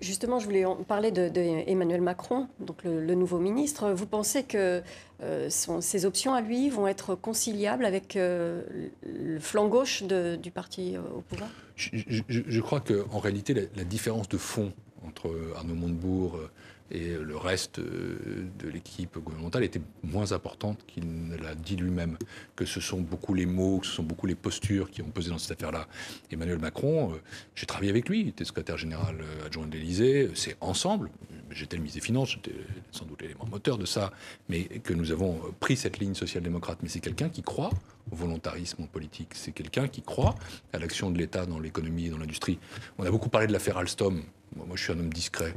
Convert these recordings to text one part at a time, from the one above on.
Justement, je voulais parler de Emmanuel Macron, donc le nouveau ministre. Vous pensez que ses options à lui vont être conciliables avec le flanc gauche du parti au pouvoir? Je crois qu'en réalité, la différence de fond entre Arnaud Montebourg et le reste de l'équipe gouvernementale était moins importante qu'il ne l'a dit lui-même, que ce sont beaucoup les mots, que ce sont beaucoup les postures qui ont pesé dans cette affaire-là. Emmanuel Macron, j'ai travaillé avec lui, il était secrétaire général adjoint de l'Élysée, c'est ensemble, j'étais le ministre des Finances, j'étais sans doute l'élément moteur de ça, mais que nous avons pris cette ligne social-démocrate. Mais c'est quelqu'un qui croit au volontarisme politique, c'est quelqu'un qui croit à l'action de l'État dans l'économie et dans l'industrie. On a beaucoup parlé de l'affaire Alstom. Moi, je suis un homme discret.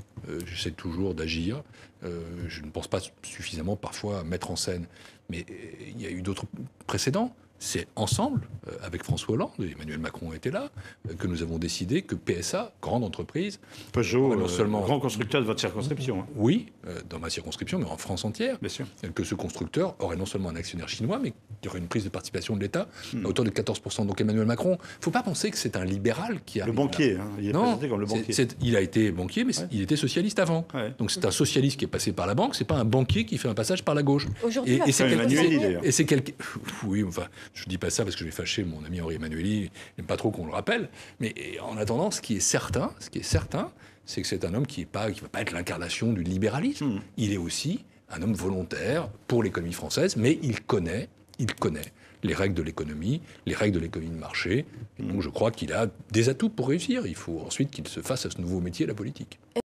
J'essaie toujours d'agir. Je ne pense pas suffisamment parfois à mettre en scène. Mais il y a eu d'autres précédents. C'est ensemble, avec François Hollande, et Emmanuel Macron était là, que nous avons décidé que PSA, grande entreprise, Peugeot, non seulement grand constructeur de votre circonscription. Hein. Oui, dans ma circonscription, mais en France entière. Bien sûr. Que ce constructeur aurait non seulement un actionnaire chinois, mais qu'il y aurait une prise de participation de l'État à hauteur de 14%. Donc Emmanuel Macron, il ne faut pas penser que c'est un libéral qui a... Le banquier, hein, il est présenté comme le banquier. Il a été banquier, mais il était socialiste avant. Ouais. Donc c'est un socialiste qui est passé par la banque, c'est pas un banquier qui fait un passage par la gauche. Aujourd'hui, c'est Emmanueli, d'ailleurs. Et c'est quelqu'un... Oui, enfin, je ne dis pas ça parce que je vais fâcher mon ami Henri Emmanueli, il n'aime pas trop qu'on le rappelle. Mais en attendant, ce qui est certain, c'est que c'est un homme qui ne va pas être l'incarnation du libéralisme. Il est aussi un homme volontaire pour l'économie française, mais il connaît les règles de l'économie, les règles de l'économie de marché. Et donc je crois qu'il a des atouts pour réussir. Il faut ensuite qu'il se fasse à ce nouveau métier, la politique.